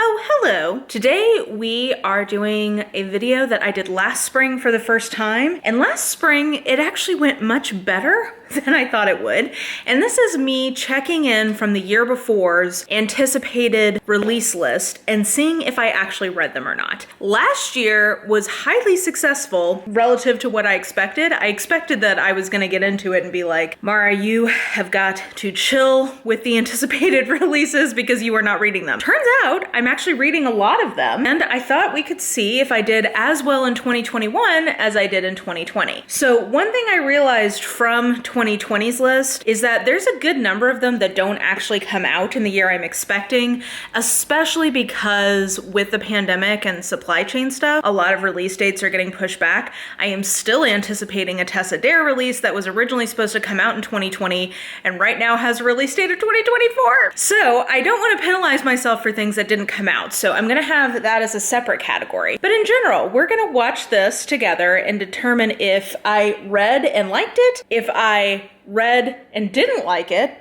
Oh, hello. Today we are doing a video that I did last spring for the first time. And last spring, it actually went much better than I thought it would. And this is me checking in from the year before's anticipated release list and seeing if I actually read them or not. Last year was highly successful relative to what I expected. I expected that I was gonna get into it and be like, Mara, you have got to chill with the anticipated releases because you are not reading them. Turns out I'm actually reading a lot of them, and I thought we could see if I did as well in 2021 as I did in 2020. So one thing I realized from 2020's list is that there's a good number of them that don't actually come out in the year I'm expecting, especially because with the pandemic and supply chain stuff, a lot of release dates are getting pushed back. I am still anticipating a Tessa Dare release that was originally supposed to come out in 2020 and right now has a release date of 2024. So I don't want to penalize myself for things that didn't come out. So I'm gonna have that as a separate category. But in general, we're gonna watch this together and determine if I read and liked it, if I read and didn't like it,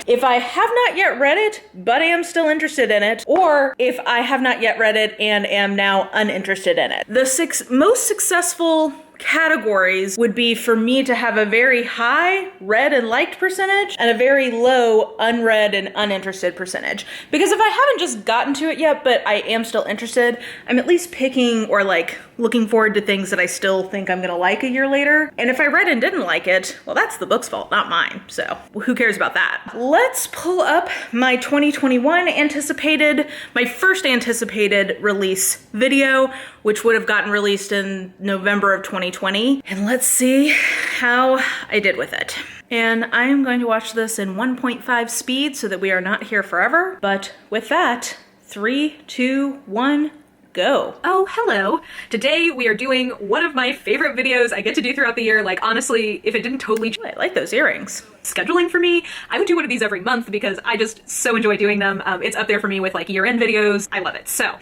if I have not yet read it, but am still interested in it, or if I have not yet read it and am now uninterested in it. The most successful categories would be for me to have a very high read and liked percentage and a very low unread and uninterested percentage. Because if I haven't just gotten to it yet, but I am still interested, I'm at least picking or like looking forward to things that I still think I'm gonna like a year later. And if I read and didn't like it, well, that's the book's fault, not mine. So who cares about that? Let's pull up my 2021 my first anticipated release video, which would have gotten released in November of 2020. And let's see how I did with it. And I am going to watch this in 1.5 speed so that we are not here forever. But with that, 3, 2, 1, go. Oh, hello. Today we are doing one of my favorite videos I get to do throughout the year. Like, honestly, if it didn't totally I like those earrings. scheduling for me, I would do one of these every month because I just so enjoy doing them. It's up there for me with like year-end videos. I love it. So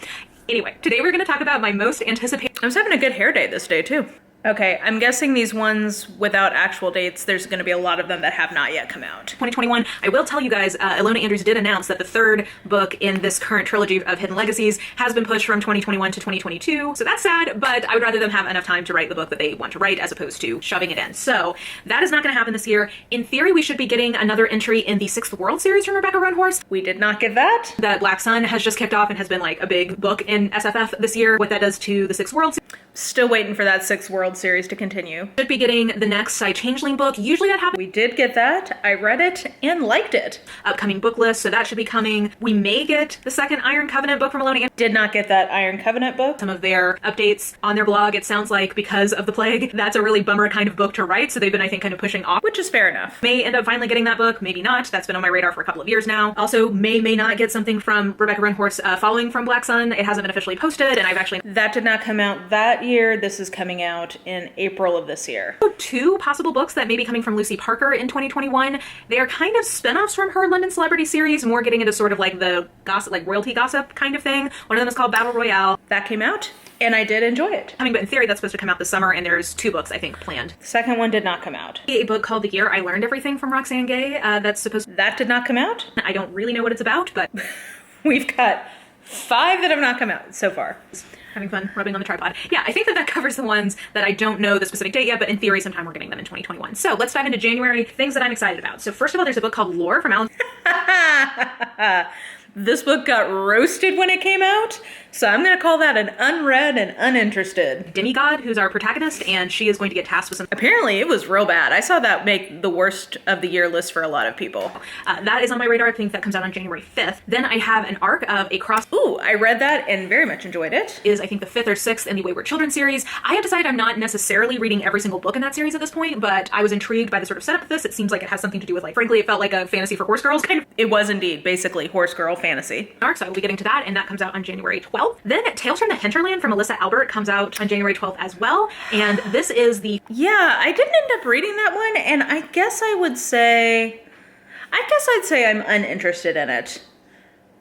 anyway, today we're going to talk about my most anticipated. I was having a good hair day this day too. Okay, I'm guessing these ones without actual dates, there's gonna be a lot of them that have not yet come out. 2021. I will tell you guys, Ilona Andrews did announce that the third book in this current trilogy of Hidden Legacies has been pushed from 2021 to 2022. So that's sad, but I would rather them have enough time to write the book that they want to write as opposed to shoving it in. So that is not gonna happen this year. In theory, we should be getting another entry in the Sixth World series from Rebecca Roanhorse. We did not get that. That Black Sun has just kicked off and has been like a big book in SFF this year. What that does to the Sixth World. Still waiting for that Sixth World series to continue. Should be getting the next Changeling book. Usually that happens. We did get that. I read it and liked it. Upcoming book list, so that should be coming. We may get the second Iron Covenant book from Ilona Andrews. Did not get that Iron Covenant book. Some of their updates on their blog, it sounds like because of the plague, that's a really bummer kind of book to write, so they've been, I think, kind of pushing off. Which is fair enough. May end up finally getting that book, maybe not. That's been on my radar for a couple of years now. Also, may not get something from Rebecca Roanhorse following from Black Sun. It hasn't been officially posted, and I've actually... That did not come out that year. This is coming out in April of this year. Two possible books that may be coming from Lucy Parker in 2021. They are kind of spin-offs from her London Celebrity series, more getting into sort of like the gossip, like royalty gossip kind of thing. One of them is called Battle Royale. That came out, and I did enjoy it. I mean, but in theory, that's supposed to come out this summer, and there's 2 books, I think, planned. The second one did not come out. A book called The Year I Learned Everything from Roxane Gay, that's supposed... That did not come out? I don't really know what it's about, but... We've got 5 that have not come out so far. Having fun rubbing on the tripod. Yeah, I think that covers the ones that I don't know the specific date yet, but in theory, sometime we're getting them in 2021. So let's dive into January, things that I'm excited about. So first of all, there's a book called Lore from Alan. This book got roasted when it came out, so I'm gonna call that an unread and uninterested. Demigod, who's our protagonist, and she is going to get tasked with some... Apparently it was real bad. I saw that make the worst of the year list for a lot of people. That is on my radar. I think that comes out on January 5th. Then I have an arc of a cross... Ooh, I read that and very much enjoyed it. Is I think the 5th or 6th in the Wayward Children series. I have decided I'm not necessarily reading every single book in that series at this point, but I was intrigued by the sort of setup of this. It seems like it has something to do with, like, frankly, it felt like a fantasy for horse girls kind of. It was indeed basically horse girl fantasy. So I will be getting to that, and that comes out on January 12th. Then Tales from the Hinterland from Alyssa Albert comes out on January 12th as well, and this is the... Yeah, I didn't end up reading that one, and I guess I'd say I'm uninterested in it.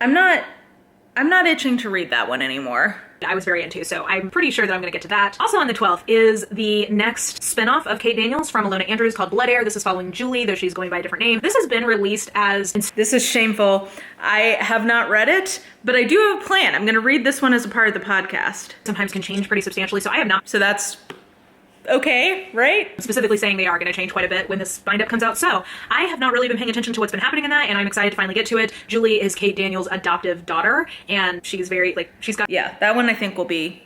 I'm not itching to read that one anymore. I was very into, so I'm pretty sure that I'm going to get to that. Also on the 12th is the next spinoff of Kate Daniels from Ilona Andrews called Blood Heir. This is following Julie, though she's going by a different name. This has been released as... This is shameful. I have not read it, but I do have a plan. I'm going to read this one as a part of the podcast. Sometimes can change pretty substantially, so I have not... So that's okay, right? Specifically saying they are going to change quite a bit when this bind-up comes out, so I have not really been paying attention to what's been happening in that, and I'm excited to finally get to it. Julie is Kate Daniels' adoptive daughter, and she's very, like, she's got... Yeah, that one I think will be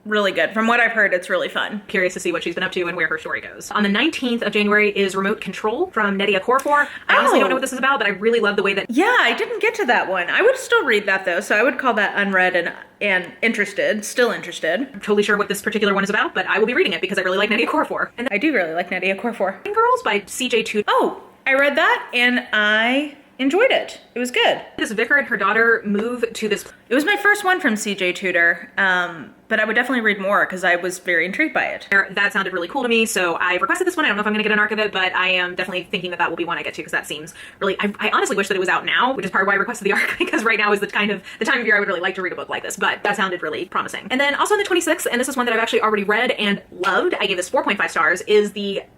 really good. From what I've heard, it's really fun. Curious to see what she's been up to and where her story goes. On the 19th of January is Remote Control from Nnedi Okorafor. I honestly don't know what this is about, but I really love the way that... Yeah, I didn't get to that one. I would still read that, though, so I would call that unread and interested. Still interested. I'm totally sure what this particular one is about, but I will be reading it because I really like Nnedi Okorafor. And I do really like Nnedi Okorafor. Girls by CJ Tudor. Oh, I read that, and I enjoyed it. It was good. This vicar and her daughter move to this... It was my first one from CJ Tudor, but I would definitely read more because I was very intrigued by it. That sounded really cool to me, so I requested this one. I don't know if I'm going to get an arc of it, but I am definitely thinking that that will be one I get to because that seems really... I honestly wish that it was out now, which is part of why I requested the arc, because right now is the time of year I would really like to read a book like this, but that sounded really promising. And then also on the 26th, and this is one that I've actually already read and loved, I gave this 4.5 stars, is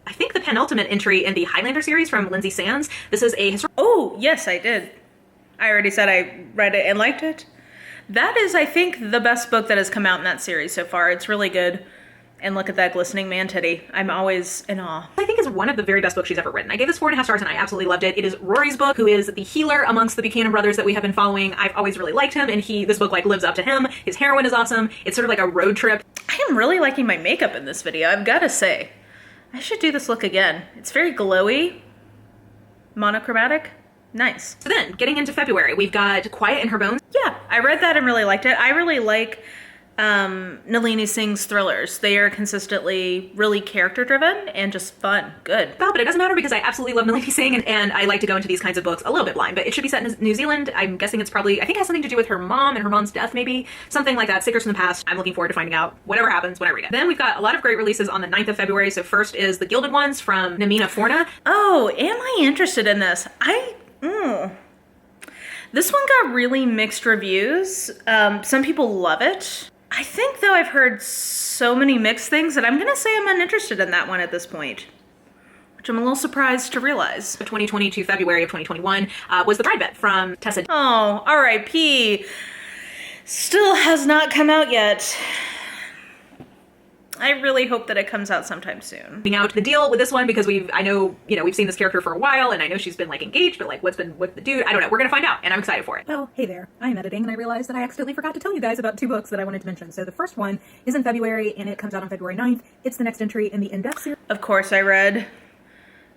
I think the penultimate entry in the Highlander series from Lindsay Sands. This is a... Oh, yes, I did. I already said I read it and liked it. That is, I think, the best book that has come out in that series so far. It's really good. And look at that glistening man titty. I'm always in awe. I think is one of the very best books she's ever written. I gave this 4.5 stars and I absolutely loved it. It is Rory's book, who is the healer amongst the Buchanan brothers that we have been following. I've always really liked him, and this book like lives up to him. His heroine is awesome. It's sort of like a road trip. I am really liking my makeup in this video, I've got to say. I should do this look again. It's very glowy, monochromatic. Nice. So then, getting into February, we've got Quiet in Her Bones. Yeah, I read that and really liked it. I really like Nalini Singh's thrillers. They are consistently really character-driven and just fun. Good. But it doesn't matter because I absolutely love Nalini Singh, and I like to go into these kinds of books a little bit blind, but it should be set in New Zealand. I'm guessing it's probably, I think it has something to do with her mom and her mom's death, maybe. Something like that. Secrets from the Past. I'm looking forward to finding out whatever happens when I read it. Then we've got a lot of great releases on the 9th of February. So first is The Gilded Ones from Namina Forna. Oh, am I interested in this? This one got really mixed reviews. Some people love it. I think, though, I've heard so many mixed things that I'm going to say I'm uninterested in that one at this point, which I'm a little surprised to realize. 2020 to February of 2021 was The Bridebet from Tessa. Oh, R.I.P. Still has not come out yet. I really hope that it comes out sometime soon. Out the deal with this one because I know, we've seen this character for a while and I know she's been like engaged, but like what's with the dude? I don't know. We're gonna find out and I'm excited for it. Well, hey there. I'm editing and I realized that I accidentally forgot to tell you guys about 2 books that I wanted to mention. So the first one is in February and it comes out on February 9th. It's the next entry in the In Death series. Of course, I read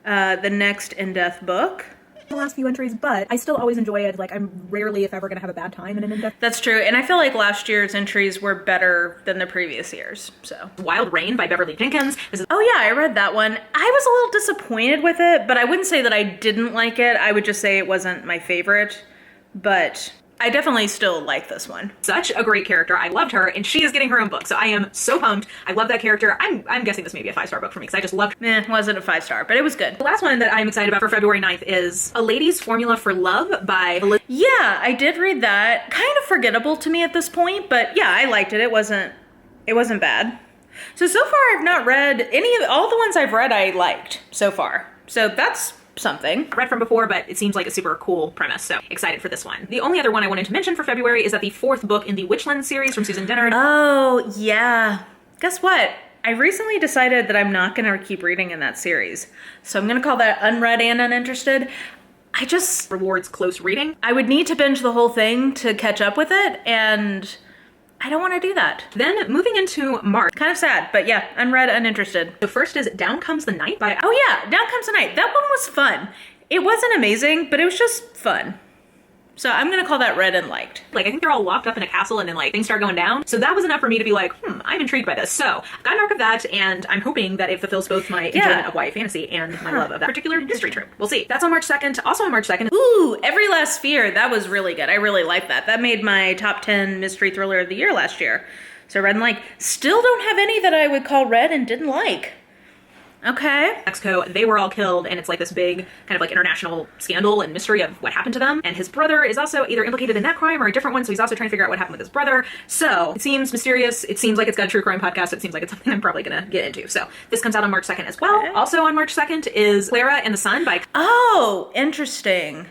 the next In Death book. The last few entries, but I still always enjoy it. Like, I'm rarely, if ever, going to have a bad time in an in-depth. That's true, and I feel like last year's entries were better than the previous years, so. Wild Rain by Beverly Jenkins. Oh yeah, I read that one. I was a little disappointed with it, but I wouldn't say that I didn't like it. I would just say it wasn't my favorite, but I definitely still like this one. Such a great character. I loved her, and she is getting her own book, so I am so pumped. I love that character. I'm guessing this may be a 5-star book for me, because I just loved her. It wasn't a 5-star, but it was good. The last one that I'm excited about for February 9th is A Lady's Formula for Love by... Yeah, I did read that. Kind of forgettable to me at this point, but yeah, I liked it. It wasn't bad. So far I've not read all the ones I've read I liked so far. So that's something. Read from before, but it seems like a super cool premise, so excited for this one. The only other one I wanted to mention for February is that the 4th book in the Witchlens series from Susan Dennard. Oh, yeah. Guess what? I recently decided that I'm not going to keep reading in that series. So I'm going to call that unread and uninterested. I just... rewards close reading. I would need to binge the whole thing to catch up with it, and I don't want to do that. Then moving into March. Kind of sad, but yeah, unread, uninterested. So first is Down Comes the Night by... Oh yeah, Down Comes the Night. That one was fun. It wasn't amazing, but it was just fun. So I'm gonna call that read and liked. Like, I think they're all locked up in a castle and then like things start going down. So that was enough for me to be like, I'm intrigued by this. So I've got an arc of that, and I'm hoping that it fulfills both my enjoyment of YA fantasy and my love of that particular history trope. We'll see. That's on March 2nd. Also on March 2nd. Ooh, Every Last Fear. That was really good. I really liked that. That made my top 10 mystery thriller of the year last year. So read and like. Still don't have any that I would call read and didn't like. Okay. Mexico, they were all killed, and it's like this big kind of like international scandal and mystery of what happened to them. And his brother is also either implicated in that crime or a different one, so he's also trying to figure out what happened with his brother. So it seems mysterious. It seems like it's got a true crime podcast. It seems like it's something I'm probably gonna get into. So this comes out on March 2nd as well. Okay. Also on March 2nd is Clara and the Sun by... Oh, interesting.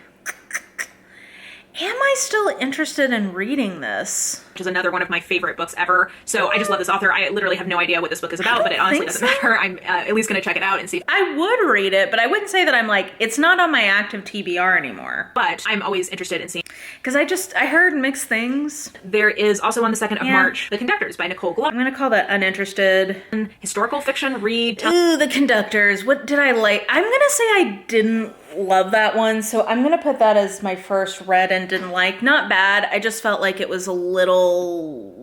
Am I still interested in reading this? which is another one of my favorite books ever. So I just love this author. I literally have no idea what this book is about, but it honestly doesn't matter. I'm at least going to check it out and see. I would read it, but I wouldn't say that I'm like, it's not on my active TBR anymore. But I'm always interested in seeing. Because I heard mixed things. There is also on the 2nd of March, The Conductors by Nicole Glove. I'm going to call that uninterested. Historical fiction read. Ooh, The Conductors. What did I like? I'm going to say I didn't love that one, so I'm going to put that as my first read and didn't like. Not bad. I just felt like it was a little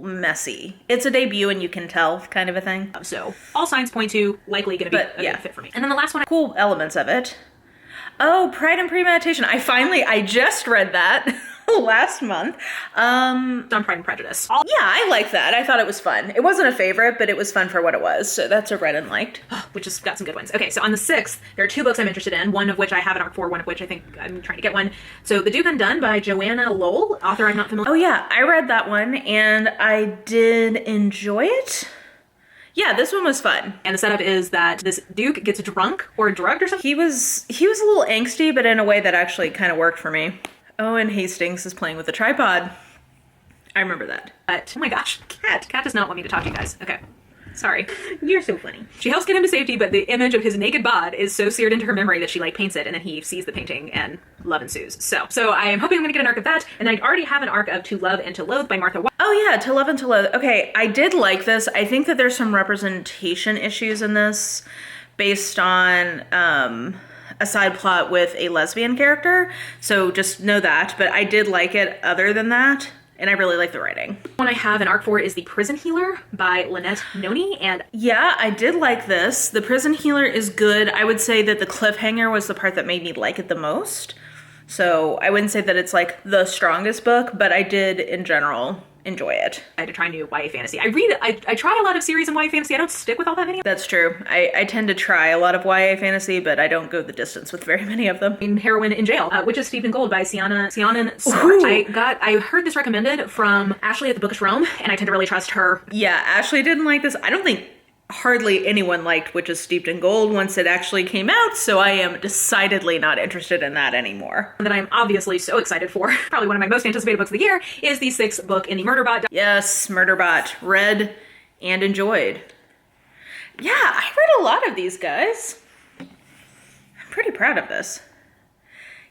messy. It's a debut and you can tell kind of a thing. So all signs point to likely going to be a good fit for me. And then the last one. Cool elements of it. Oh, Pride and Premeditation. I just read that last month. On Pride and Prejudice. Yeah, I like that. I thought it was fun. It wasn't a favorite, but it was fun for what it was. So that's a read and liked. Which has got some good ones. Okay, so on the 6th, there are 2 books I'm interested in, one of which I have an arc for, one of which I think I'm trying to get one. So The Duke Undone by Joanna Lowell, author I'm not familiar with. Oh yeah, I read that one and I did enjoy it. Yeah, this one was fun. And the setup is that this Duke gets drunk or drugged or something. He was a little angsty, but in a way that actually kind of worked for me. Oh, and Hastings is playing with a tripod. I remember that. But, oh my gosh, Cat does not want me to talk to you guys. Okay. Sorry. You're so funny. She helps get him to safety, but the image of his naked bod is so seared into her memory that she paints it, and then he sees the painting and love ensues. So I am hoping I'm gonna get an arc of that, and I already have an arc of To Love and to Loathe by Martha White. Oh yeah, To Love and to Loathe. Okay, I did like this. I think that there's some representation issues in this based on a side plot with a lesbian character. So just know that, but I did like it other than that. And I really like the writing. One I have an arc for is The Prison Healer by Lynette Noni. And yeah, I did like this. The Prison Healer is good. I would say that the cliffhanger was the part that made me like it the most. So I wouldn't say that it's like the strongest book, but I did in general enjoy it. I had to try new YA fantasy. I try a lot of series in YA fantasy. I don't stick with all that many. That's true. I tend to try a lot of YA fantasy, but I don't go the distance with very many of them. Heroine in Jail, which is Steeped in Gold by Sianan Smart. I heard this recommended from Ashley at the Bookish Rome, and I tend to really trust her. Yeah, Ashley didn't like this. I don't think hardly anyone liked Which is Steeped in Gold once it actually came out, so I am decidedly not interested in that anymore. That I'm obviously so excited for, probably one of my most anticipated books of the year, is the 6th book in the Murderbot. Yes, Murderbot. Read and enjoyed. Yeah, I read a lot of these guys. I'm pretty proud of this.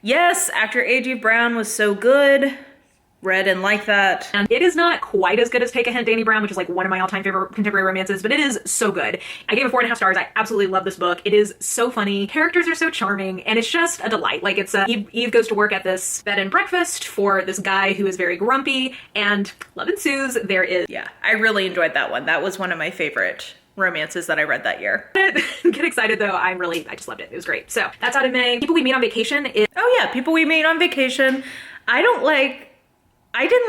Yes, actor A.G. Brown was so good. Read and liked that. And it is not quite as good as Take a Hint, Danny Brown, which is one of my all-time favorite contemporary romances, but it is so good. I gave it 4.5 stars. I absolutely love this book. It is so funny. Characters are so charming, and it's just a delight. It's Eve goes to work at this bed and breakfast for this guy who is very grumpy, and love ensues. Yeah, I really enjoyed that one. That was one of my favorite romances that I read that year. Get excited though. I just loved it. It was great. So that's out of May. People We Meet on Vacation is... Oh yeah, People We Meet on Vacation. I didn't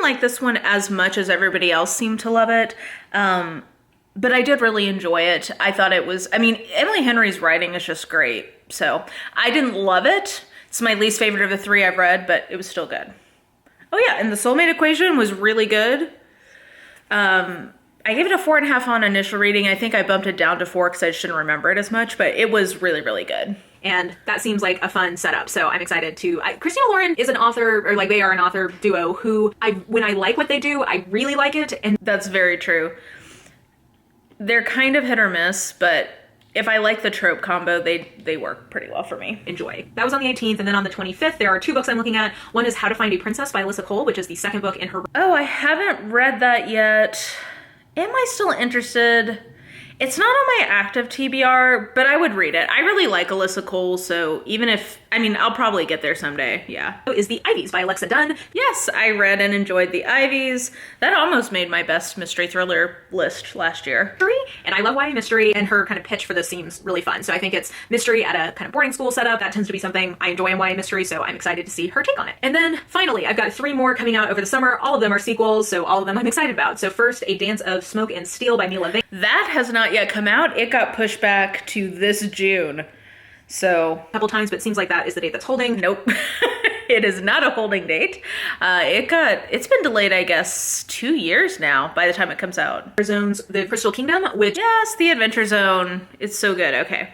like this one as much as everybody else seemed to love it, but I did really enjoy it. I thought it was, Emily Henry's writing is just great, so I didn't love it. It's my least favorite of the 3 I've read, but it was still good. Oh yeah, and The Soulmate Equation was really good. I gave it a 4.5 on initial reading. I think I bumped it down to 4 because I just didn't remember it as much, but it was really, really good. And that seems like a fun setup, so I'm excited to... Christina Lauren is an author, or they are an author duo who, when I like what they do, I really like it. And that's very true. They're kind of hit or miss, but if I like the trope combo, they work pretty well for me. Enjoy. That was on the 18th, and then on the 25th, there are 2 books I'm looking at. One is How to Find a Princess by Alyssa Cole, which is the 2nd book in her... Oh, I haven't read that yet. Am I still interested? It's not on my active TBR, but I would read it. I really like Alyssa Cole, so even if I mean, I'll probably get there someday, yeah. Is The Ivies by Alexa Dunn. Yes, I read and enjoyed The Ivies. That almost made my best mystery thriller list last year. And I love YA mystery, and her kind of pitch for this seems really fun. So I think it's mystery at a kind of boarding school setup. That tends to be something I enjoy in YA mystery, so I'm excited to see her take on it. And then finally, I've got 3 more coming out over the summer. All of them are sequels, so all of them I'm excited about. So first, A Dance of Smoke and Steel by Mila Vane. That has not yet come out. It got pushed back to this June. So, A couple times, but it seems like that is the date that's holding. nope. It is not a holding date. It's been delayed, I guess, 2 years now by the time it comes out. Zone's The Crystal Kingdom, which Yes, The Adventure Zone. It's so good. Okay.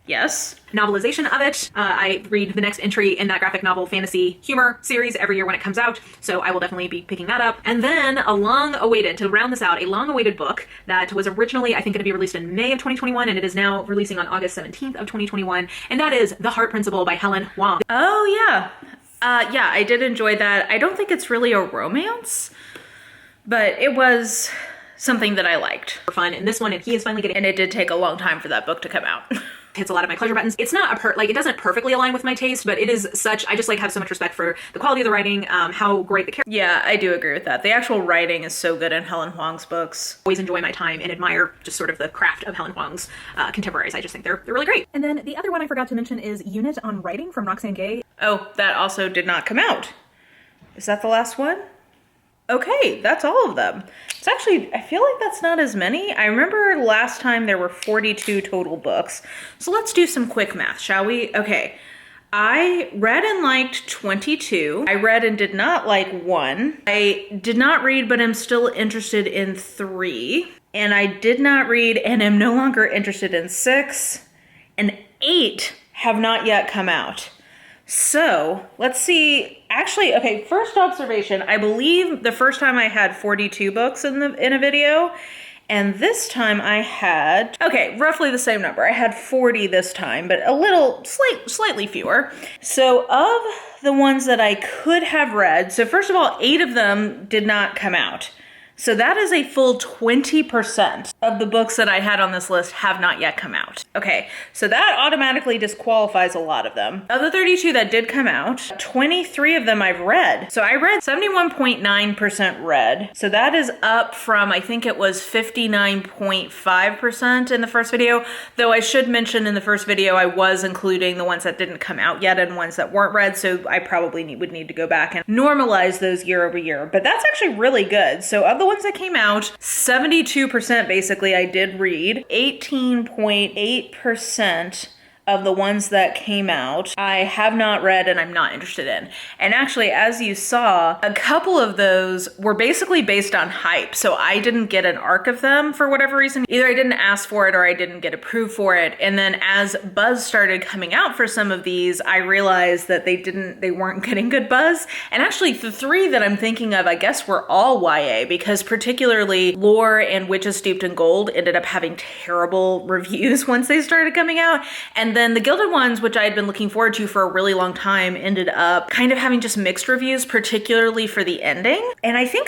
Yes. novelization of it. I read the next entry in that graphic novel fantasy humor series every year when it comes out, so I will definitely be picking that up. And then to round this out, a long-awaited book that was originally, I think, going to be released in May of 2021, and it is now releasing on August 17th of 2021, and that is The Heart Principle by Helen Huang. Oh, yeah. Yeah, I did enjoy that. I don't think it's really a romance, but it was something that I liked. For fun, and this one, and he is finally getting, And it did take a long time for that book to come out. hits a lot of my pleasure buttons. It's not it doesn't perfectly align with my taste, but it is such, I just have so much respect for the quality of the writing, how great the characters. Yeah, I do agree with that. The actual writing is so good in Helen Huang's books. Always enjoy my time and admire just sort of the craft of Helen Huang's contemporaries. I just think they're really great. And then the other one I forgot to mention is Unit on Writing from Roxane Gay. Oh, that also did not come out. Is that the last one? Okay, that's all of them. It's actually, I feel like that's not as many. I remember last time there were 42 total books. So let's do some quick math, shall we? Okay, I read and liked 22. I read and did not like 1. I did not read but am still interested in 3. And I did not read and am no longer interested in 6. And 8 have not yet come out. So let's see. Actually, okay, first observation. I believe the first time I had 42 books in a video, and this time I had, okay, roughly the same number. I had 40 this time, but slightly fewer. So of the ones that I could have read, so first of all, 8 of them did not come out. So that is a full 20% of the books that I had on this list have not yet come out. Okay, so that automatically disqualifies a lot of them. Of the 32 that did come out, 23 of them I've read. So I read 71.9% read. So that is up from, I think it was 59.5% in the first video. Though I should mention in the first video, I was including the ones that didn't come out yet and ones that weren't read. So I probably would need to go back and normalize those year over year. But that's actually really good. So of the ones that came out, 72% basically I did read. 18.8% of the ones that came out I have not read and I'm not interested in. And actually, as you saw, a couple of those were basically based on hype. So I didn't get an arc of them for whatever reason. Either I didn't ask for it or I didn't get approved for it. And then as buzz started coming out for some of these, I realized that they weren't getting good buzz. And actually the 3 that I'm thinking of, I guess were all YA, because particularly Lore and Witches Steeped in Gold ended up having terrible reviews once they started coming out. And then the Gilded Ones, which I had been looking forward to for a really long time, ended up kind of having just mixed reviews, particularly for the ending. And I think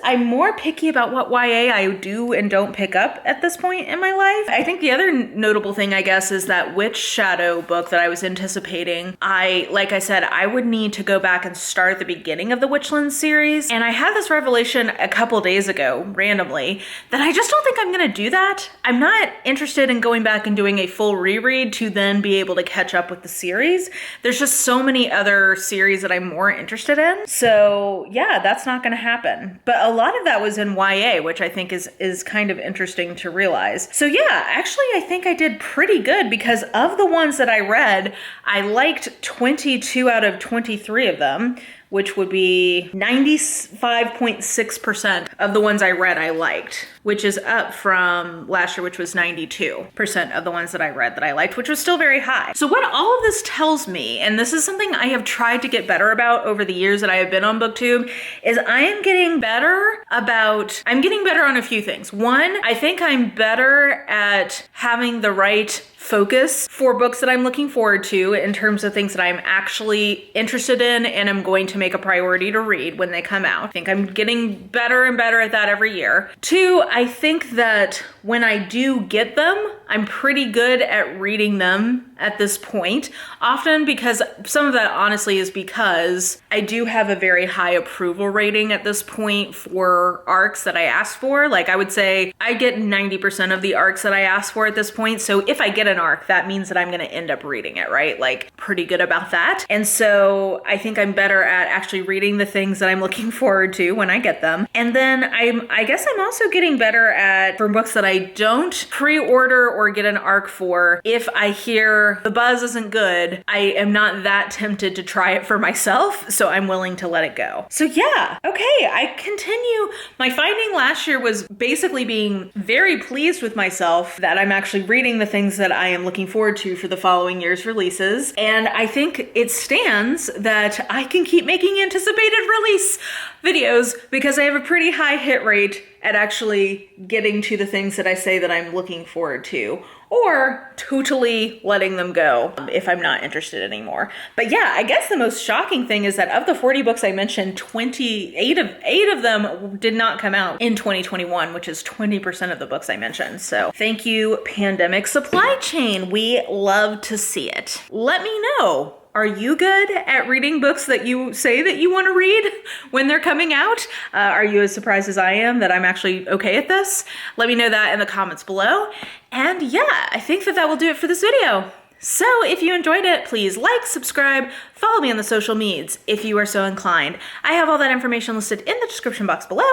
I'm more picky about what YA I do and don't pick up at this point in my life. I think the other notable thing, I guess, is that Witch Shadow book that I was anticipating. Like I said, I would need to go back and start at the beginning of the Witchlands series. And I had this revelation a couple days ago, randomly, that I just don't think I'm gonna do that. I'm not interested in going back and doing a full reread to then be able to catch up with the series. There's just so many other series that I'm more interested in. So yeah, that's not going to happen. But a lot of that was in YA, which I think is kind of interesting to realize. So yeah, actually I think I did pretty good, because of the ones that I read, I liked 22 out of 23 of them, which would be 95.6% of the ones I read I liked, which is up from last year, which was 92% of the ones that I read that I liked, which was still very high. So what all of this tells me, and this is something I have tried to get better about over the years that I have been on BookTube, is I'm getting better on a few things. One, I think I'm better at having the right focus for books that I'm looking forward to in terms of things that I'm actually interested in and I'm going to make a priority to read when they come out. I think I'm getting better and better at that every year. 2, I think that when I do get them, I'm pretty good at reading them at this point, often because some of that honestly is because I do have a very high approval rating at this point for arcs that I ask for. Like I would say I get 90% of the arcs that I ask for at this point. So if I get an arc, that means that I'm going to end up reading it, right? Like pretty good about that. And so I think I'm better at actually reading the things that I'm looking forward to when I get them. And then I guess I'm also getting better at, for books that I don't pre-order or get an arc for, if I hear the buzz isn't good, I am not that tempted to try it for myself, so I'm willing to let it go. So yeah, okay, I continue. My finding last year was basically being very pleased with myself that I'm actually reading the things that I am looking forward to for the following year's releases. And I think it stands that I can keep making anticipated release videos because I have a pretty high hit rate at actually getting to the things that I say that I'm looking forward to, or totally letting them go if I'm not interested anymore. But yeah, I guess the most shocking thing is that of the 40 books I mentioned, 28 of them did not come out in 2021, which is 20% of the books I mentioned. So thank you, pandemic supply chain. We love to see it. Let me know. Are you good at reading books that you say that you want to read when they're coming out? Are you as surprised as I am that I'm actually okay at this? Let me know that in the comments below. And yeah, I think that will do it for this video. So if you enjoyed it, please like, subscribe, follow me on the social medias if you are so inclined. I have all that information listed in the description box below,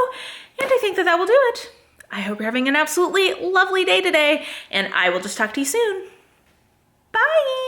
and I think that will do it. I hope you're having an absolutely lovely day today, and I will just talk to you soon. Bye!